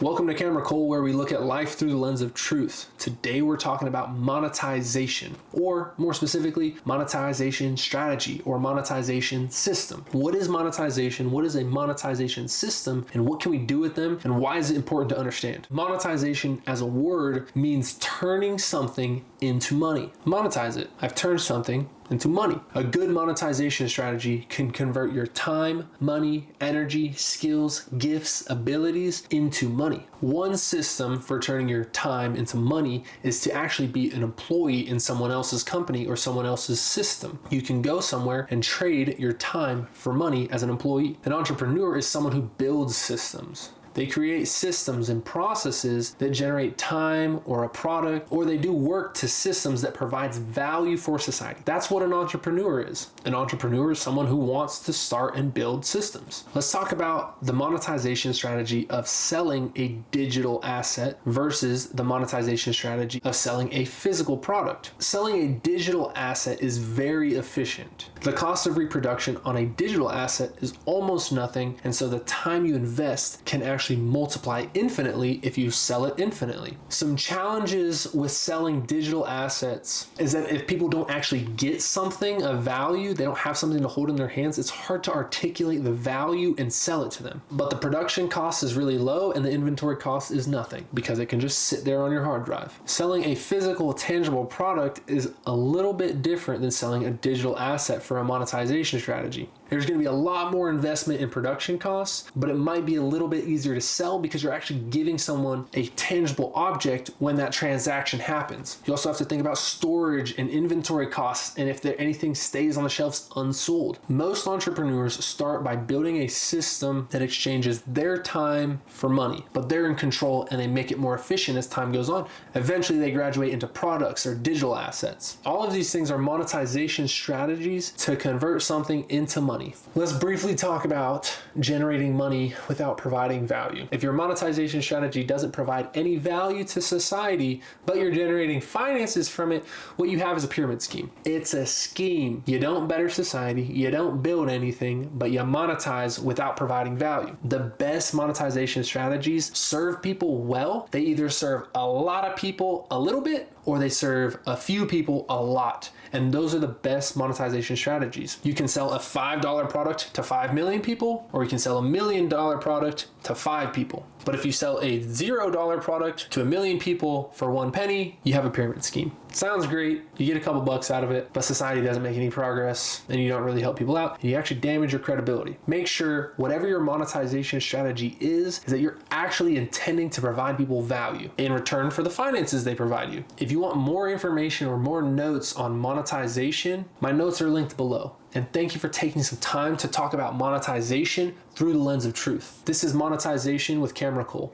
Welcome to Camera Cole, where we look at life through the lens of truth. Today we're talking about monetization, or more specifically, monetization strategy or monetization system. What is monetization? What is a monetization system? And what can we do with them? And why is it important to understand? Monetization as a word means turning something into money. Monetize it. I've turned something into money. A good monetization strategy can convert your time, money, energy, skills, gifts, abilities into money. One system for turning your time into money is to actually be an employee in someone else's company or someone else's system. You can go somewhere and trade your time for money as an employee. An entrepreneur is someone who builds systems. They create systems and processes that generate time or a product, or they do work to systems that provides value for society. That's what an entrepreneur is. An entrepreneur is someone who wants to start and build systems. Let's talk about the monetization strategy of selling a digital asset versus the monetization strategy of selling a physical product. Selling a digital asset is very efficient. The cost of reproduction on a digital asset is almost nothing, and so the time you invest can actually multiply infinitely if you sell it infinitely. Some challenges with selling digital assets is that if people don't actually get something of value, they don't have something to hold in their hands, it's hard to articulate the value and sell it to them. But the production cost is really low and the inventory cost is nothing because it can just sit there on your hard drive. Selling a physical, tangible product is a little bit different than selling a digital asset for a monetization strategy. There's going to be a lot more investment in production costs, but it might be a little bit easier to sell because you're actually giving someone a tangible object when that transaction happens. You also have to think about storage and inventory costs and if anything stays on the shelves unsold. Most entrepreneurs start by building a system that exchanges their time for money, but they're in control and they make it more efficient as time goes on. Eventually they graduate into products or digital assets. All of these things are monetization strategies to convert something into money. Let's briefly talk about generating money without providing value. If your monetization strategy doesn't provide any value to society, but you're generating finances from it, what you have is a pyramid scheme. It's a scheme. You don't better society, you don't build anything, but you monetize without providing value. The best monetization strategies serve people well. They either serve a lot of people a little bit, or they serve a few people a lot. And those are the best monetization strategies. You can sell a $5 product to 5 million people, or you can sell $1 million product to 5 people. But if you sell a $0 product to 1 million people for 1 penny, you have a pyramid scheme. Sounds great, you get a couple bucks out of it, but society doesn't make any progress and you don't really help people out, and you actually damage your credibility. Make sure whatever your monetization strategy is that you're actually intending to provide people value in return for the finances they provide you. If you want more information or more notes on monetization, my notes are linked below. And thank you for taking some time to talk about monetization through the lens of truth. This is Monetization with Camera Cole.